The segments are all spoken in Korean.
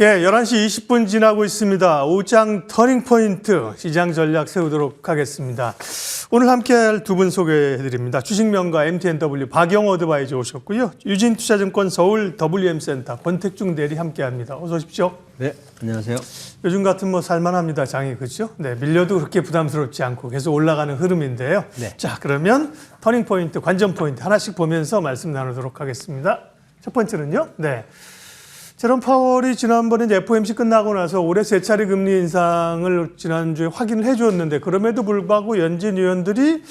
예, 11시 20분 지나고 있습니다. 오장 터닝포인트 시장 전략 세우도록 하겠습니다. 오늘 함께할 두 분 소개해드립니다. 주식명가 MTNW 박영호 어드바이저 오셨고요. 유진투자증권 서울 WM센터 권택중 대리 함께합니다. 어서 오십시오. 네, 안녕하세요. 요즘 같은 뭐 살만합니다. 장이 그렇죠? 네, 밀려도 그렇게 부담스럽지 않고 계속 올라가는 흐름인데요. 네. 자, 그러면 터닝포인트, 관전포인트 하나씩 보면서 말씀 나누도록 하겠습니다. 첫 번째는요. 네. 제롬 파월이 지난번에 이제 FOMC 끝나고 나서 올해 세 차례 금리 인상을 지난주에 확인을 해주었는데 그럼에도 불구하고 연준 위원들이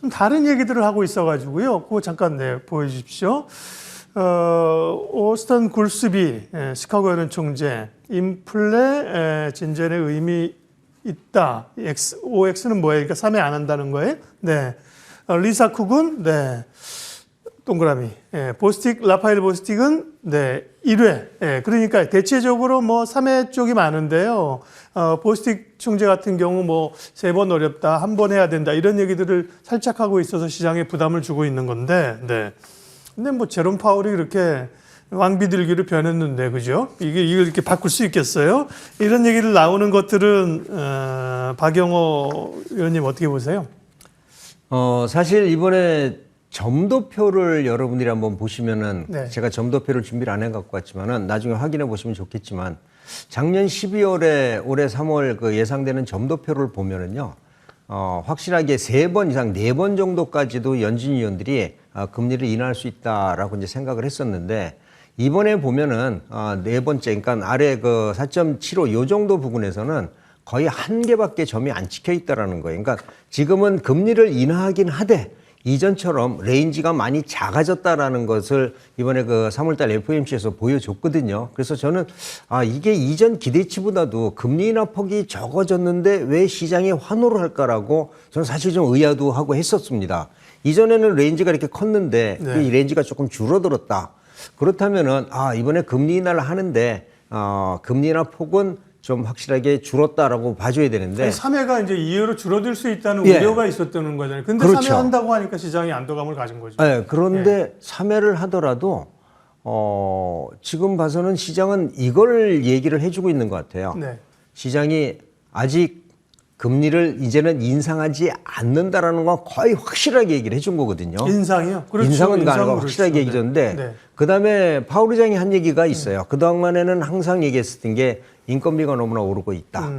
좀 다른 얘기들을 하고 있어가지고요. 그거 잠깐 보여주십시오. 오스턴 굴스비 시카고 연은 총재 인플레 진전에 의미 있다. OX는 뭐예요? 그러니까 3회 안 한다는 거예요? 네. 리사 쿡은 네. 동그라미. 보스틱, 라파엘 보스틱은, 1회. 그러니까 대체적으로 뭐 3회 쪽이 많은데요. 보스틱 총재 같은 경우 뭐 3번 어렵다, 1번 해야 된다, 이런 얘기들을 살짝 하고 있어서 시장에 부담을 주고 있는 건데, 네. 근데 뭐 제롬 파월이 그렇게 왕비들기로 변했는데, 그죠? 이걸 이렇게 바꿀 수 있겠어요? 이런 얘기를 나오는 것들은, 박영호 의원님 어떻게 보세요? 사실 이번에 점도표를 여러분들이 한번 보시면은 네. 제가 점도표를 준비를 안 해갖고 왔지만은 나중에 확인해 보시면 좋겠지만 작년 12월에 올해 3월 그 예상되는 점도표를 보면은요, 확실하게 3번 이상 4번 정도까지도 연준 위원들이 금리를 인하할 수 있다라고 이제 생각을 했었는데 이번에 보면은 4번째, 그러니까 아래 그 4.75 요 정도 부분에서는 거의 한 개밖에 점이 안 찍혀 있다라는 거예요. 그러니까 지금은 금리를 인하하긴 하되 이전처럼 레인지가 많이 작아졌다라는 것을 이번에 그 3월달 FOMC에서 보여줬거든요. 그래서 저는 이게 이전 기대치보다도 금리 인하 폭이 적어졌는데 왜 시장이 환호를 할까라고 저는 사실 좀 의아도 하고 했었습니다. 이전에는 레인지가 이렇게 컸는데 네. 이 레인지가 조금 줄어들었다. 그렇다면은 이번에 금리 인하를 하는데 금리 인하 폭은 좀 확실하게 줄었다라고 봐줘야 되는데 3회가 이제 2회로 줄어들 수 있다는 예. 우려가 있었다는 거잖아요. 근데 그렇죠. 3회 한다고 하니까 시장이 안도감을 가진 거죠. 네, 그런데 3회를 하더라도 지금 봐서는 시장은 이걸 얘기를 해주고 있는 것 같아요. 네. 시장이 아직 금리를 이제는 인상하지 않는다라는 건 거의 확실하게 얘기를 해준 거거든요. 인상이요? 그렇죠. 인상은 아니고 인상은 확실하게 그렇죠. 얘기했는데 네. 그다음에 파월 의장이 한 얘기가 있어요. 그동안에는 항상 얘기했었던 게 인건비가 너무나 오르고 있다.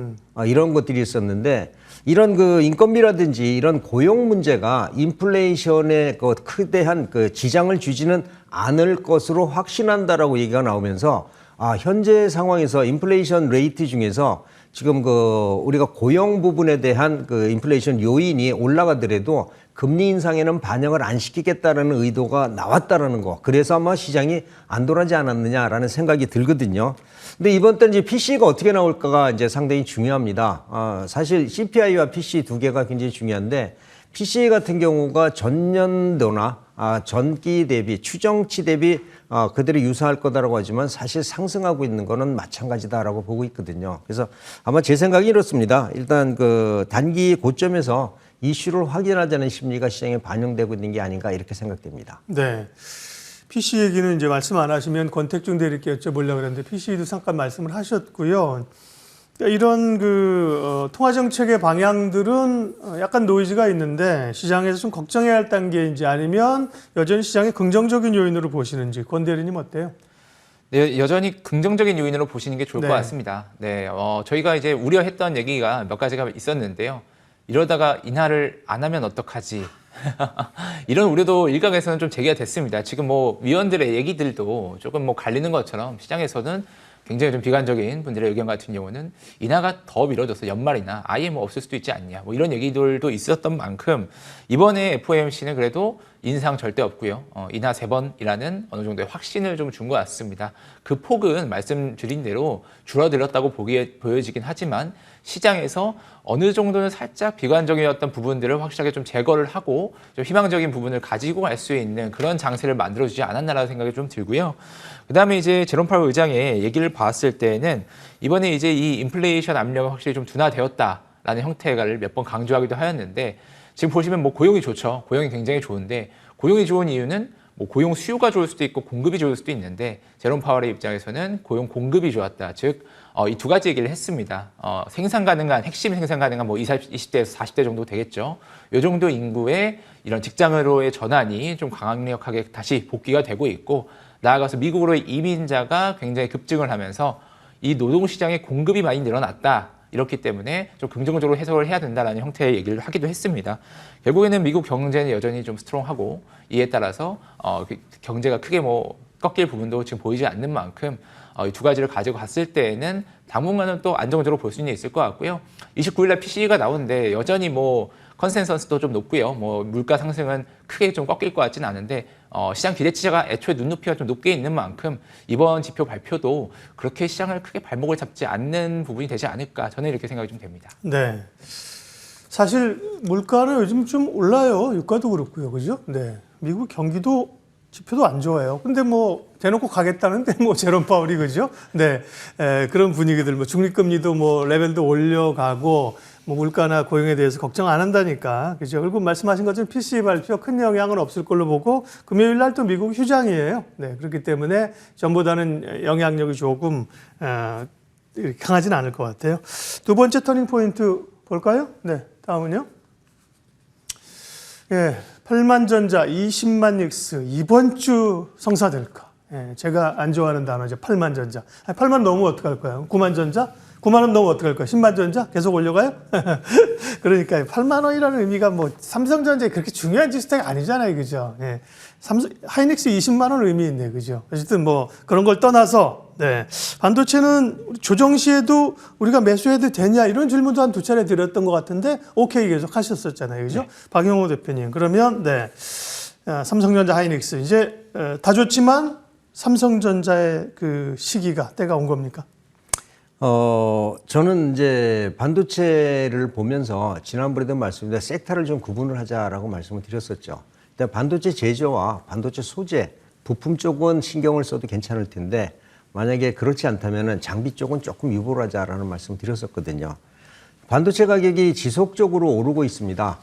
이런 것들이 있었는데 이런 그 인건비라든지 이런 고용 문제가 인플레이션에 그 크대한 그 지장을 주지는 않을 것으로 확신한다라고 얘기가 나오면서 현재 상황에서 인플레이션 레이트 중에서 지금 그 우리가 고용 부분에 대한 그 인플레이션 요인이 올라가더라도 금리 인상에는 반영을 안 시키겠다라는 의도가 나왔다라는 거. 그래서 아마 시장이 안도하지 않았느냐라는 생각이 들거든요. 근데 이번 때 이제 PC가 어떻게 나올까가 이제 상당히 중요합니다. 사실 CPI와 PC 두 개가 굉장히 중요한데 PC 같은 경우가 전년도나 전기 대비 추정치 대비 그대로 유사할 거다라고 하지만 사실 상승하고 있는 거는 마찬가지다라고 보고 있거든요. 그래서 아마 제 생각이 이렇습니다. 일단 그 단기 고점에서 이슈를 확인하자는 심리가 시장에 반영되고 있는 게 아닌가 이렇게 생각됩니다. 네. PC 얘기는 이제 말씀 안 하시면 권택중 대리께 여쭤보려고 그랬는데 PC도 잠깐 말씀을 하셨고요. 이런 그 통화 정책의 방향들은 약간 노이즈가 있는데 시장에서 좀 걱정해야 할 단계인지 아니면 여전히 시장의 긍정적인 요인으로 보시는지 권 대리님 어때요? 네, 여전히 긍정적인 요인으로 보시는 게 좋을 네. 것 같습니다. 네, 저희가 이제 우려했던 얘기가 몇 가지가 있었는데요. 이러다가 인하를 안 하면 어떡하지? 이런 우려도 일각에서는 좀 제기가 됐습니다. 지금 뭐 위원들의 얘기들도 조금 뭐 갈리는 것처럼 시장에서는 굉장히 좀 비관적인 분들의 의견 같은 경우는 인하가 더 미뤄져서 연말이나 아예 뭐 없을 수도 있지 않냐 뭐 이런 얘기들도 있었던 만큼 이번에 FOMC는 그래도 인상 절대 없고요. 인하 3번이라는 어느 정도의 확신을 좀 준 것 같습니다. 그 폭은 말씀드린 대로 줄어들었다고 보여지긴 하지만 시장에서 어느 정도는 살짝 비관적이었던 부분들을 확실하게 좀 제거를 하고 좀 희망적인 부분을 가지고 갈 수 있는 그런 장세를 만들어주지 않았나라는 생각이 좀 들고요. 그 다음에 이제 제롬 파월 의장의 얘기를 봤을 때는 이번에 이제 이 인플레이션 압력은 확실히 좀 둔화되었다라는 형태를 몇 번 강조하기도 하였는데 지금 보시면 뭐 고용이 좋죠. 고용이 굉장히 좋은데 고용이 좋은 이유는 뭐 고용 수요가 좋을 수도 있고 공급이 좋을 수도 있는데 제롬 파월의 입장에서는 고용 공급이 좋았다. 즉 이 두 가지 얘기를 했습니다. 생산 가능한 핵심 생산 가능한 뭐 20대에서 40대 정도 되겠죠. 이 정도 인구의 이런 직장으로의 전환이 좀 강력하게 다시 복귀가 되고 있고 나아가서 미국으로의 이민자가 굉장히 급증을 하면서 이 노동시장의 공급이 많이 늘어났다. 이렇기 때문에 좀 긍정적으로 해석을 해야 된다라는 형태의 얘기를 하기도 했습니다. 결국에는 미국 경제는 여전히 좀 스트롱하고 이에 따라서 경제가 크게 뭐 꺾일 부분도 지금 보이지 않는 만큼 이 두 가지를 가지고 갔을 때에는 당분간은 또 안정적으로 볼 수는 있을 것 같고요. 29일날 PCE가 나오는데 여전히 뭐 컨센서스도 좀 높고요. 뭐 물가 상승은 크게 좀 꺾일 것 같지는 않은데 시장 기대치가 애초에 눈높이가 좀 높게 있는 만큼 이번 지표 발표도 그렇게 시장을 크게 발목을 잡지 않는 부분이 되지 않을까 저는 이렇게 생각이 좀 됩니다. 네. 사실 물가는 요즘 좀 올라요. 유가도 그렇고요. 그죠? 네. 미국 경기도 지표도 안 좋아요. 근데 뭐 대놓고 가겠다는데 뭐 제롬 파월이 그죠? 네. 그런 분위기들 뭐 중립금리도 뭐 레벨도 올려가고 뭐 물가나 고용에 대해서 걱정 안 한다니까. 그죠? 그리고 말씀하신 것처럼 PCE 발표 큰 영향은 없을 걸로 보고 금요일 날 또 미국 휴장이에요. 네. 그렇기 때문에 전보다는 영향력이 조금 강하진 않을 것 같아요. 두 번째 터닝 포인트 볼까요? 네. 다음은요. 예. 8만 전자, 20만 닉스 이번 주 성사될까? 예, 제가 안 좋아하는 단어죠. 8만 전자. 8만 넘으면 어떡할까요? 9만 전자? 9만 원 넘으면 어떡할까요? 10만 전자? 계속 올려가요? 그러니까 8만 원이라는 의미가 뭐 삼성전자에 그렇게 중요한 지수가 아니잖아요. 그죠? 예. 하이닉스 20만 원 의미 있네. 그죠? 어쨌든 뭐 그런 걸 떠나서 네. 반도체는 조정 시에도 우리가 매수해도 되냐 이런 질문도 한 두 차례 드렸던 것 같은데 오케이 계속 하셨었잖아요. 그죠? 네. 박영호 대표님. 그러면 네. 삼성전자 하이닉스 이제 다 좋지만 삼성전자의 그 시기가 때가 온 겁니까? 저는 이제 반도체를 보면서 지난번에도 말씀드린 섹터를 좀 구분을 하자라고 말씀을 드렸었죠. 일단 반도체 제조와 반도체 소재, 부품 쪽은 신경을 써도 괜찮을 텐데 만약에 그렇지 않다면은 장비 쪽은 조금 유보를 하자라는 말씀을 드렸었거든요. 반도체 가격이 지속적으로 오르고 있습니다.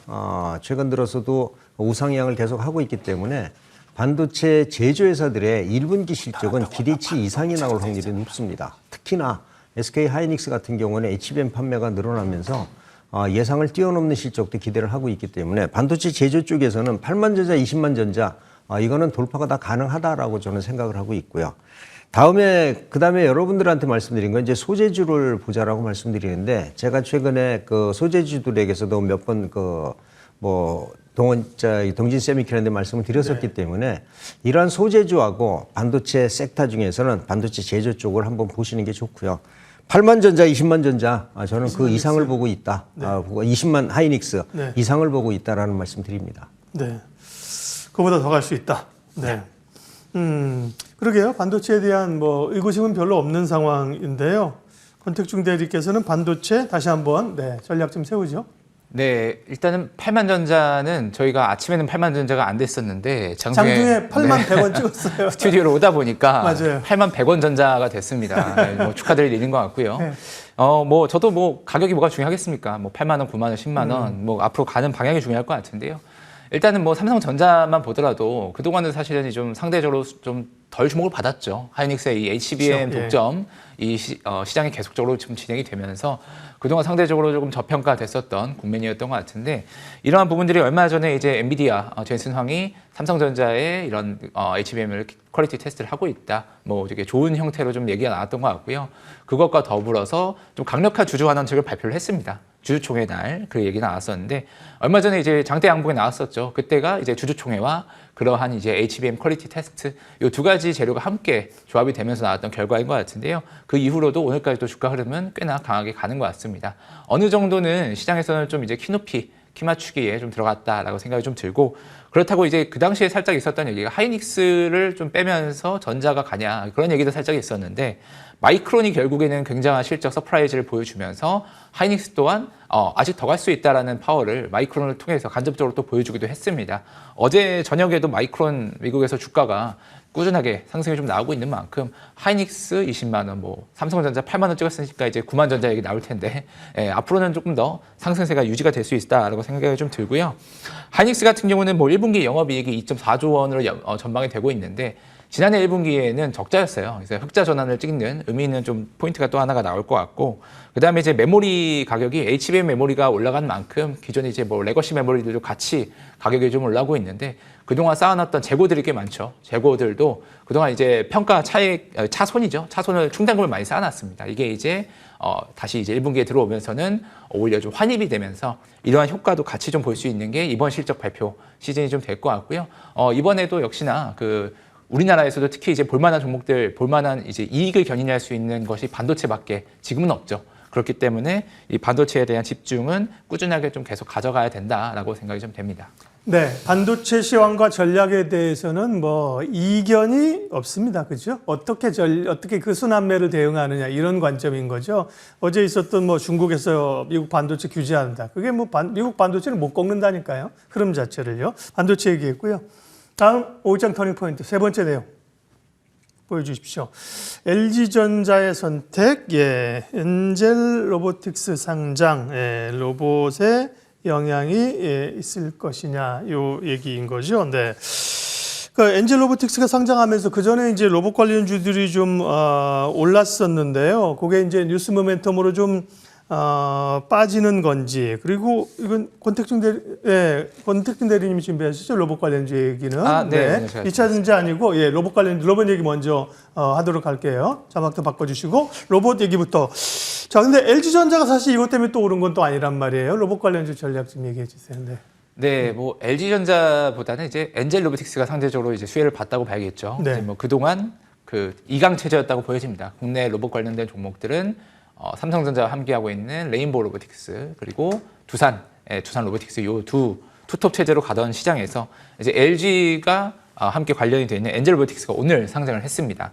최근 들어서도 우상향을 계속 하고 있기 때문에 반도체 제조회사들의 1분기 실적은 기대치 이상이 나올 확률이 높습니다. 특히나 SK 하이닉스 같은 경우는 HBM 판매가 늘어나면서 예상을 뛰어넘는 실적도 기대를 하고 있기 때문에 반도체 제조 쪽에서는 8만 전자, 20만 전자 이거는 돌파가 다 가능하다라고 저는 생각을 하고 있고요. 그다음에 여러분들한테 말씀드린 건 이제 소재주를 보자라고 말씀드리는데 제가 최근에 그 소재주들에게서도 몇 번 동진 세미키라는데 말씀을 드렸었기 때문에 이러한 소재주하고 반도체 섹터 중에서는 반도체 제조 쪽을 한번 보시는 게 좋고요. 8만 전자, 20만 전자 저는 그 이상을 보고 있다. 20만 하이닉스 이상을 보고 있다라는 말씀 드립니다. 네, 그보다 더 갈 수 있다. 네. 그러게요. 반도체에 대한 뭐 의구심은 별로 없는 상황인데요. 권택중 대리께서는 반도체 다시 한번 전략 좀 세우죠. 네, 일단은 8만 전자는 저희가 아침에는 8만 전자가 안 됐었는데 장중에 8만 100원 찍었어요. 스튜디오로 오다 보니까 맞아요. 8만 100원 전자가 됐습니다. 뭐 축하드릴 일인 것 같고요. 네. 뭐 저도 뭐 가격이 뭐가 중요하겠습니까? 뭐 8만 원, 9만 원, 10만 원, 뭐 앞으로 가는 방향이 중요할 것 같은데요. 일단은 뭐 삼성전자만 보더라도 그동안은 사실은 좀 상대적으로 좀 덜 주목을 받았죠. 하이닉스의 이 HBM 그렇죠. 독점 시장이 계속적으로 지금 진행이 되면서 그동안 상대적으로 조금 저평가됐었던 국면이었던 것 같은데 이러한 부분들이 얼마 전에 이제 엔비디아 젠슨 황이 삼성전자의 이런 HBM을 퀄리티 테스트를 하고 있다. 뭐 되게 좋은 형태로 좀 얘기가 나왔던 것 같고요. 그것과 더불어서 좀 강력한 주주 환원책을 발표를 했습니다. 주주총회 날 그 얘기 나왔었는데 얼마 전에 이제 장대 양봉에 나왔었죠. 그때가 이제 주주총회와 그러한 이제 HBM 퀄리티 테스트 이 두 가지 재료가 함께 조합이 되면서 나왔던 결과인 것 같은데요. 그 이후로도 오늘까지도 주가 흐름은 꽤나 강하게 가는 것 같습니다. 어느 정도는 시장에서는 좀 이제 키 맞추기에 좀 들어갔다라고 생각이 좀 들고 그렇다고 이제 그 당시에 살짝 있었던 얘기가 하이닉스를 좀 빼면서 전자가 가냐 그런 얘기도 살짝 있었는데 마이크론이 결국에는 굉장한 실적 서프라이즈를 보여주면서 하이닉스 또한 아직 더 갈 수 있다라는 파워를 마이크론을 통해서 간접적으로 또 보여주기도 했습니다. 어제 저녁에도 마이크론 미국에서 주가가 꾸준하게 상승이 좀 나오고 있는 만큼 하이닉스 20만 원, 뭐 삼성전자 8만 원 찍었으니까 이제 9만 전자 얘기 나올 텐데 앞으로는 조금 더 상승세가 유지가 될 수 있다라고 생각이 좀 들고요. 하이닉스 같은 경우는 뭐 1분기 영업이익이 2.4조 원으로 전망이 되고 있는데 지난해 1분기에는 적자였어요. 그래서 흑자 전환을 찍는 의미 있는 좀 포인트가 또 하나가 나올 것 같고, 그 다음에 이제 메모리 가격이 HBM 메모리가 올라간 만큼 기존에 이제 뭐 레거시 메모리들도 같이 가격이 좀 올라오고 있는데 그동안 쌓아놨던 재고들이 꽤 많죠. 재고들도 그동안 이제 평가 차손이죠. 차손을 충당금을 많이 쌓아놨습니다. 이게 이제 다시 이제 1분기에 들어오면서는 오히려 좀 환입이 되면서 이러한 효과도 같이 좀 볼 수 있는 게 이번 실적 발표 시즌이 좀 될 것 같고요. 이번에도 역시나 우리나라에서도 특히 이제 볼만한 종목들, 볼만한 이제 이익을 견인할 수 있는 것이 반도체밖에 지금은 없죠. 그렇기 때문에 이 반도체에 대한 집중은 꾸준하게 좀 계속 가져가야 된다라고 생각이 좀 됩니다. 네, 반도체 시황과 전략에 대해서는 뭐 이견이 없습니다. 그죠? 어떻게 그 순환매를 대응하느냐 이런 관점인 거죠. 어제 있었던 뭐 중국에서 미국 반도체 규제한다. 그게 뭐 미국 반도체를 못 꺾는다니까요. 흐름 자체를요. 반도체 얘기했고요. 다음 5장 터닝 포인트 세 번째 내용 보여주십시오. LG전자의 선택, 엔젤 로보틱스 상장, 로봇의 영향이 있을 것이냐, 요 얘기인 거죠. 네. 엔젤 로보틱스가 상장하면서 그 전에 이제 로봇 관련주들이 좀 올랐었는데요. 그게 이제 뉴스 모멘텀으로 좀 빠지는 건지, 그리고 이건 권택준 대리님이 준비하셨죠? 로봇 관련주 얘기는. 네. 2차 전지 아니고, 로봇 관련주, 로봇 얘기 먼저 하도록 할게요. 자막도 바꿔주시고, 로봇 얘기부터. 자, 근데 LG전자가 사실 이것 때문에 또 오른 건 또 아니란 말이에요. 로봇 관련주 전략 좀 얘기해 주세요. 네. 네, 뭐 LG전자보다는 이제 엔젤 로보틱스가 상대적으로 이제 수혜를 봤다고 봐야겠죠. 네. 이제 뭐 그동안 이강 체제였다고 보여집니다. 국내 로봇 관련된 종목들은 삼성전자와 함께하고 있는 레인보우 로보틱스, 그리고 두산 로보틱스 요 투톱 체제로 가던 시장에서 이제 LG가 함께 관련이 되어 있는 엔젤 로보틱스가 오늘 상장을 했습니다.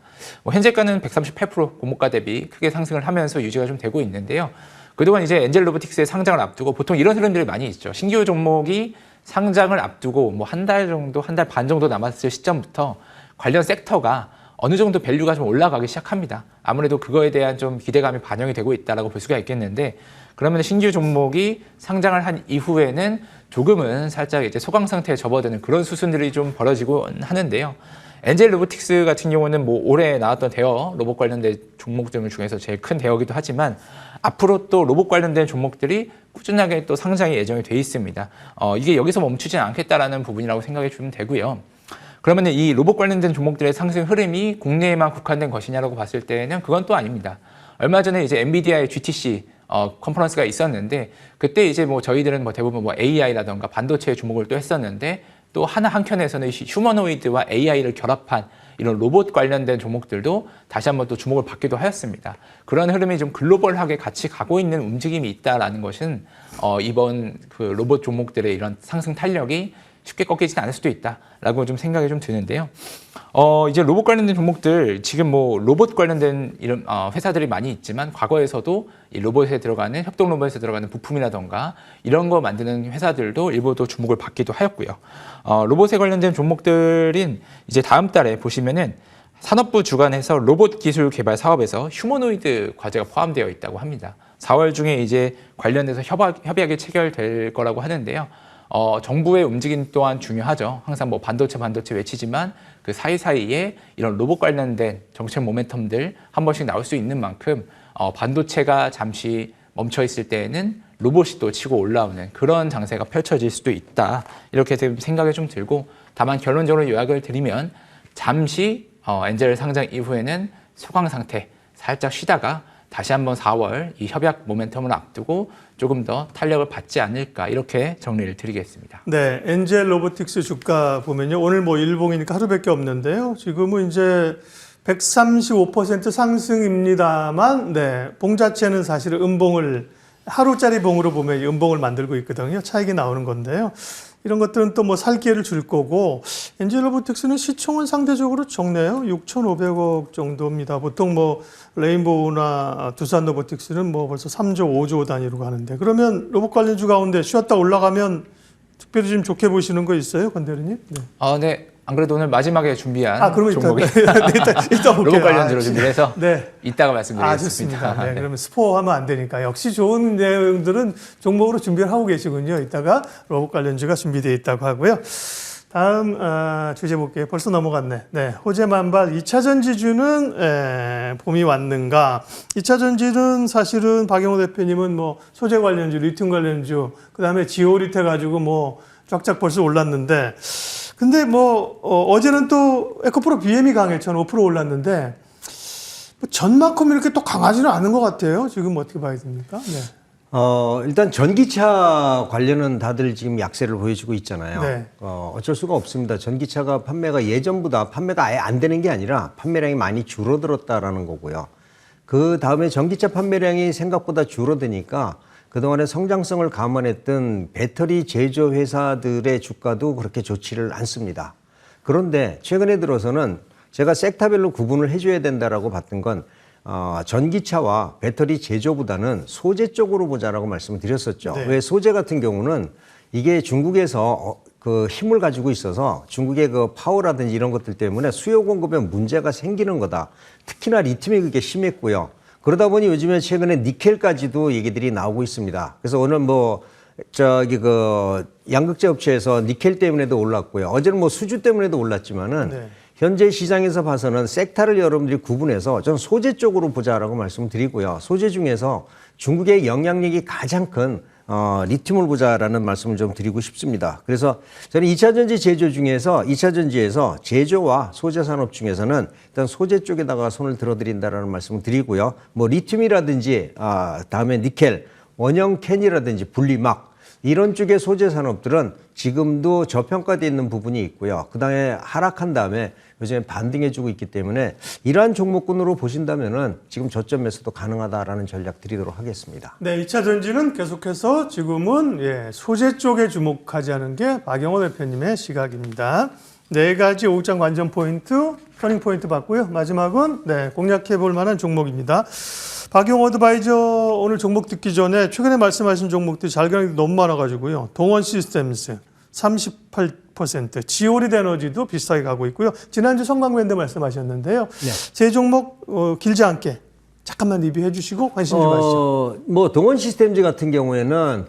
현재가는 138% 공모가 대비 크게 상승을 하면서 유지가 좀 되고 있는데요. 그동안 이제 엔젤 로보틱스의 상장을 앞두고 보통 이런 흐름들이 많이 있죠. 신규 종목이 상장을 앞두고 뭐 한 달 반 정도 남았을 시점부터 관련 섹터가 어느 정도 밸류가 좀 올라가기 시작합니다. 아무래도 그거에 대한 좀 기대감이 반영이 되고 있다라고 볼 수가 있겠는데, 그러면 신규 종목이 상장을 한 이후에는 조금은 살짝 이제 소강 상태에 접어드는 그런 수순들이 좀 벌어지고 하는데요. 엔젤 로보틱스 같은 경우는 뭐 올해 나왔던 대여 로봇 관련된 종목들 중에서 제일 큰 대여기도 하지만 앞으로 또 로봇 관련된 종목들이 꾸준하게 또 상장이 예정이 돼 있습니다. 이게 여기서 멈추진 않겠다라는 부분이라고 생각해 주면 되고요. 그러면 이 로봇 관련된 종목들의 상승 흐름이 국내에만 국한된 것이냐라고 봤을 때는 그건 또 아닙니다. 얼마 전에 이제 엔비디아의 GTC 컨퍼런스가 있었는데 그때 이제 뭐 저희들은 뭐 대부분 뭐 AI라던가 반도체에 주목을 또 했었는데 또 한켠에서는 휴머노이드와 AI를 결합한 이런 로봇 관련된 종목들도 다시 한번 또 주목을 받기도 하였습니다. 그런 흐름이 좀 글로벌하게 같이 가고 있는 움직임이 있다라는 것은 이번 로봇 종목들의 이런 상승 탄력이 쉽게 꺾이지는 않을 수도 있다라고 좀 생각이 좀 드는데요. 이제 로봇 관련된 종목들, 지금 뭐 로봇 관련된 이런 회사들이 많이 있지만 과거에서도 이 로봇에 들어가는 협동 로봇에 들어가는 부품이라던가 이런 거 만드는 회사들도 일부 또 주목을 받기도 하였고요. 로봇에 관련된 종목들인 이제 다음 달에 보시면은 산업부 주관해서 로봇 기술 개발 사업에서 휴머노이드 과제가 포함되어 있다고 합니다. 4월 중에 이제 관련해서 협약이 체결될 거라고 하는데요. 정부의 움직임 또한 중요하죠. 항상 뭐 반도체 외치지만 그 사이사이에 이런 로봇 관련된 정책 모멘텀들 한 번씩 나올 수 있는 만큼 반도체가 잠시 멈춰 있을 때에는 로봇이 또 치고 올라오는 그런 장세가 펼쳐질 수도 있다. 이렇게 생각이 좀 들고, 다만 결론적으로 요약을 드리면 잠시 엔젤 상장 이후에는 소강 상태 살짝 쉬다가 다시 한번 4월 이 협약 모멘텀을 앞두고 조금 더 탄력을 받지 않을까, 이렇게 정리를 드리겠습니다. 네, 엔젤 로보틱스 주가 보면요. 오늘 뭐 일봉이니까 하루밖에 없는데요. 지금은 이제 135% 상승입니다만, 봉 자체는 사실은 음봉을, 하루짜리 봉으로 보면 음봉을 만들고 있거든요. 차익이 나오는 건데요. 이런 것들은 또 뭐 살 기회를 줄 거고, 엔젤 로보틱스는 시총은 상대적으로 적네요. 6,500억 정도입니다. 보통 뭐 레인보우나 두산 로보틱스는 뭐 벌써 3조, 5조 단위로 가는데, 그러면 로봇 관련주 가운데 쉬었다 올라가면 특별히 좀 좋게 보시는 거 있어요, 권 대리님? 네. 안 그래도 오늘 마지막에 준비한 그러면 종목이 이따 볼게요. 로봇 관련주로 준비를 해서 네. 이따가 말씀드리겠습니다. 좋습니다. 네, 그러면 스포하면 안 되니까 역시 좋은 내용들은 종목으로 준비를 하고 계시군요. 이따가 로봇 관련주가 준비되어 있다고 하고요. 다음 주제 볼게요. 벌써 넘어갔네. 네, 호재만발 2차 전지주는 봄이 왔는가? 2차 전지는 사실은 박영호 대표님은 뭐 소재 관련주, 리튬 관련주, 그다음에 지오리트 가지고 뭐 쫙쫙 벌써 올랐는데, 근데 뭐 어제는 또 에코프로 BM이 강했죠. 5% 올랐는데 뭐 전만큼 이렇게 또 강하지는 않은 것 같아요. 지금 어떻게 봐야 됩니까? 네. 일단 전기차 관련은 다들 지금 약세를 보여주고 있잖아요. 네. 어쩔 수가 없습니다. 전기차가 판매가 예전보다 판매가 아예 안 되는 게 아니라 판매량이 많이 줄어들었다라는 거고요. 그 다음에 전기차 판매량이 생각보다 줄어드니까 그동안에 성장성을 감안했던 배터리 제조 회사들의 주가도 그렇게 좋지를 않습니다. 그런데 최근에 들어서는 제가 섹터별로 구분을 해줘야 된다라고 봤던 건 전기차와 배터리 제조보다는 소재 쪽으로 보자라고 말씀을 드렸었죠. 네. 왜 소재 같은 경우는 이게 중국에서 그 힘을 가지고 있어서 중국의 그 파워라든지 이런 것들 때문에 수요 공급에 문제가 생기는 거다. 특히나 리튬이 그게 심했고요. 그러다 보니 요즘에 최근에 니켈까지도 얘기들이 나오고 있습니다. 그래서 오늘 양극재 업체에서 니켈 때문에도 올랐고요. 어제는 뭐 수주 때문에도 올랐지만은 네. 현재 시장에서 봐서는 섹터를 여러분들이 구분해서 전 소재 쪽으로 보자라고 말씀드리고요. 소재 중에서 중국의 영향력이 가장 큰 리튬을 보자라는 말씀을 좀 드리고 싶습니다. 그래서 저는 2차 전지 제조 중에서 2차 전지에서 제조와 소재 산업 중에서는 일단 소재 쪽에다가 손을 들어드린다라는 말씀을 드리고요. 뭐 리튬이라든지 다음에 니켈, 원형 캔이라든지 분리막 이런 쪽의 소재 산업들은 지금도 저평가되어 있는 부분이 있고요. 그다음에 하락한 다음에 요즘에 반등해주고 있기 때문에 이러한 종목군으로 보신다면은 지금 저점에서도 가능하다라는 전략 드리도록 하겠습니다. 네, 2차 전지는 계속해서 지금은 소재 쪽에 주목하자는 게 박영호 대표님의 시각입니다. 네 가지 오후장 관전 포인트, 터닝 포인트 봤고요. 마지막은 공략해 볼 만한 종목입니다. 박영호 어드바이저 오늘 종목 듣기 전에 최근에 말씀하신 종목들이 잘 가는 게 너무 많아가지고요. 동원 시스템스 38%, 지오리드 에너지도 비슷하게 가고 있고요. 지난주 성광밴드 말씀하셨는데요. 네. 제 종목 길지 않게 잠깐만 리뷰해 주시고 관심 좀 가시죠. 뭐 동원 시스템즈 같은 경우에는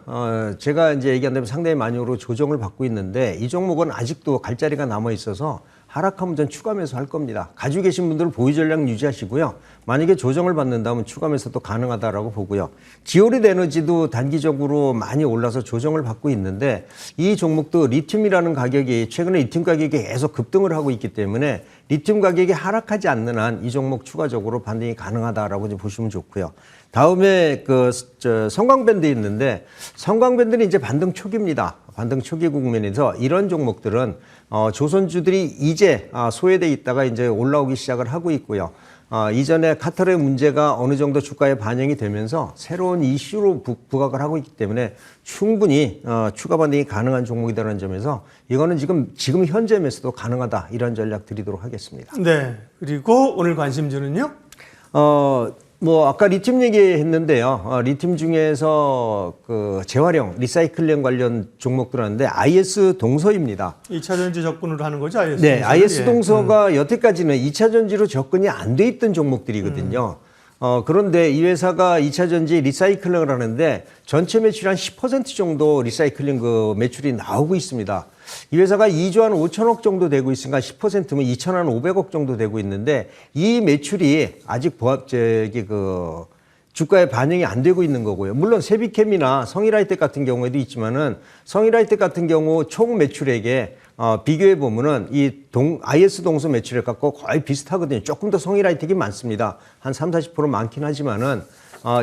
제가 이제 얘기한 대로 상당히 많이 오르고 조정을 받고 있는데 이 종목은 아직도 갈 자리가 남아 있어서 하락하면 전 추가 매수할 겁니다. 가지고 계신 분들은 보유 전략 유지하시고요. 만약에 조정을 받는다면 추가 매수도 가능하다라고 보고요. 지오리드 에너지도 단기적으로 많이 올라서 조정을 받고 있는데 이 종목도 리튬이라는 가격이 최근에 리튬 가격이 계속 급등을 하고 있기 때문에 리튬 가격이 하락하지 않는 한 이 종목 추가적으로 반등이 가능하다라고 좀 보시면 좋고요. 다음에 성광밴드 있는데 성광밴드는 이제 반등 초기입니다. 반등 초기 국면에서 이런 종목들은 조선주들이 이제 소외돼 있다가 이제 올라오기 시작을 하고 있고요. 이전에 카타르의 문제가 어느 정도 주가에 반영이 되면서 새로운 이슈로 부각을 하고 있기 때문에 충분히 추가 반등이 가능한 종목이라는 점에서 이거는 지금 현재 매수도 가능하다 이런 전략 드리도록 하겠습니다. 네, 그리고 오늘 관심주는요? 아까 리튬 얘기했는데요. 리튬 중에서 그 재활용, 리사이클링 관련 종목들 하는데 IS 동서입니다. 2차 전지 접근으로 하는 거죠, IS 네, 동서는? IS 동서가 여태까지는 2차 전지로 접근이 안 돼 있던 종목들이거든요. 그런데 이 회사가 2차 전지 리사이클링을 하는데 전체 매출이 한 10% 정도 리사이클링 그 매출이 나오고 있습니다. 이 회사가 2조 한 5천억 정도 되고 있으니까 10%면 2,500억 정도 되고 있는데 이 매출이 아직 주가에 반영이 안 되고 있는 거고요. 물론 세비캠이나 성일하이텍 같은 경우에도 있지만은 성일하이텍 같은 경우 총 매출액에 비교해 보면은 IS 동서 매출액 갖고 거의 비슷하거든요. 조금 더 성일하이텍이 많습니다. 한 30-40% 많긴 하지만은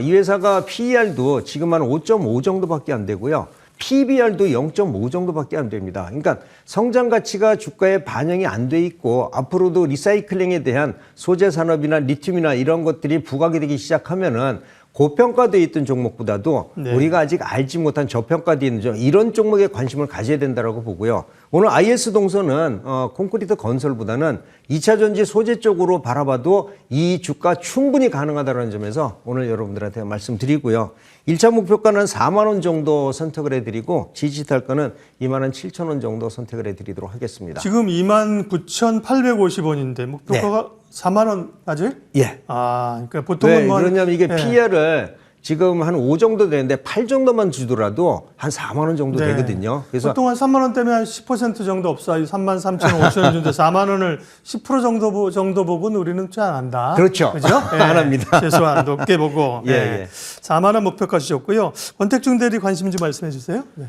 이 회사가 PER도 지금 한 5.5 정도밖에 안 되고요. PBR도 0.5 정도밖에 안 됩니다. 그러니까 성장 가치가 주가에 반영이 안 돼 있고 앞으로도 리사이클링에 대한 소재 산업이나 리튬이나 이런 것들이 부각이 되기 시작하면은 고평가되어 있던 종목보다도 네. 우리가 아직 알지 못한 저평가되어 있는 종목, 이런 종목에 관심을 가져야 된다고 보고요. 오늘 IS 동서는 콘크리트 건설보다는 2차 전지 소재 쪽으로 바라봐도 이 주가 충분히 가능하다는 점에서 오늘 여러분들한테 말씀드리고요. 1차 목표가는 4만 원 정도 선택을 해드리고 지지탈가는 2만 7천 원 정도 선택을 해드리도록 하겠습니다. 지금 29,850원인데 목표가가 4만 원 아직? 예. 아, 그러니까 보통은 왜 뭐 그러냐면 이게 예. PR을 지금 한 5 정도 되는데 8 정도만 주더라도 한 4만 원 정도 네. 되거든요. 그래서 보통 한 3만 원 때문에 한 10% 정도 없어요. 33,500원 주는데 4만 원을 10% 정도 보고는 우리는 잘 안 한다. 그렇죠. 그죠? 안 합니다. 최소한 높게 보고. 예, 예. 예. 4만 원 목표가 주셨고요. 권택중 대리 관심 좀 말씀해 주세요. 네.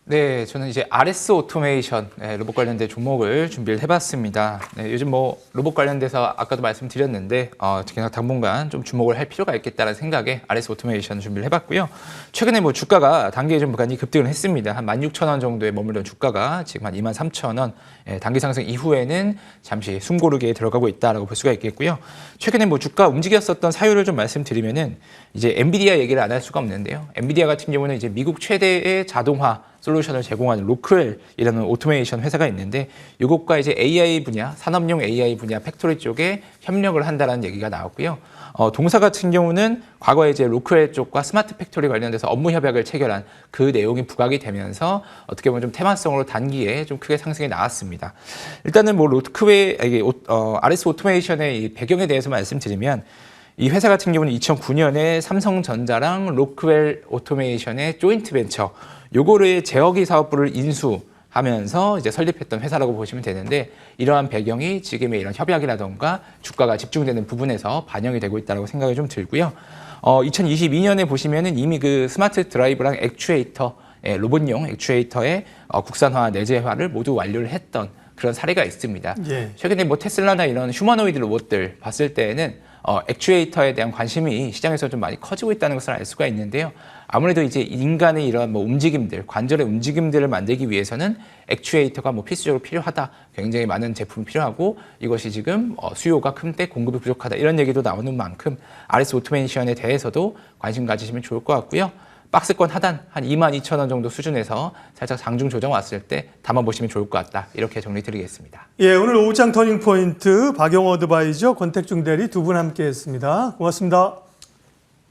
네, 저는 이제 RS 오토메이션 로봇 관련된 종목을 준비를 해봤습니다. 네, 요즘 뭐 로봇 관련돼서 아까도 말씀드렸는데 특히나 당분간 좀 주목을 할 필요가 있겠다는 생각에 RS 오토메이션 준비를 해봤고요. 최근에 뭐 주가가 단기에 좀 많이 급등을 했습니다. 한 16,000원 정도에 머물던 주가가 지금 한 23,000원, 단기 상승 이후에는 잠시 숨고르기에 들어가고 있다라고 볼 수가 있겠고요. 최근에 뭐 주가 움직였었던 사유를 좀 말씀드리면은 이제 엔비디아 얘기를 안 할 수가 없는데요. 엔비디아 같은 경우는 이제 미국 최대의 자동화 솔루션을 제공하는 로크웰이라는 오토메이션 회사가 있는데 이것과 이제 AI 분야, 산업용 AI 분야 팩토리 쪽에 협력을 한다는 얘기가 나왔고요. 동사 같은 경우는 과거에 이제 로크웰 쪽과 스마트 팩토리 관련돼서 업무 협약을 체결한 그 내용이 부각이 되면서 어떻게 보면 좀 테마성으로 단기에 좀 크게 상승이 나왔습니다. 일단은 뭐 로크웰, RS 오토메이션의 이 배경에 대해서 말씀드리면 이 회사 같은 경우는 2009년에 삼성전자랑 로크웰 오토메이션의 조인트 벤처 요거를 제어기 사업부를 인수하면서 이제 설립했던 회사라고 보시면 되는데 이러한 배경이 지금의 이런 협약이라던가 주가가 집중되는 부분에서 반영이 되고 있다고 생각이 좀 들고요. 2022년에 보시면은 이미 그 스마트 드라이브랑 액추에이터, 로봇용 액추에이터의 국산화 내재화를 모두 완료를 했던 그런 사례가 있습니다. 예. 최근에 뭐 테슬라나 이런 휴머노이드 로봇들 봤을 때에는 액추에이터에 대한 관심이 시장에서 좀 많이 커지고 있다는 것을 알 수가 있는데요. 아무래도 이제 인간의 이런 뭐 움직임들, 관절의 움직임들을 만들기 위해서는 액추에이터가 뭐 필수적으로 필요하다. 굉장히 많은 제품이 필요하고 이것이 지금 수요가 큰데 공급이 부족하다. 이런 얘기도 나오는 만큼 RS 오토메이션에 대해서도 관심 가지시면 좋을 것 같고요. 박스권 하단 한 22,000원 정도 수준에서 살짝 장중 조정 왔을 때 담아보시면 좋을 것 같다. 이렇게 정리 드리겠습니다. 예, 오늘 오후장 터닝포인트 박영호 어드바이저 권택중 대리 두 분 함께 했습니다. 고맙습니다.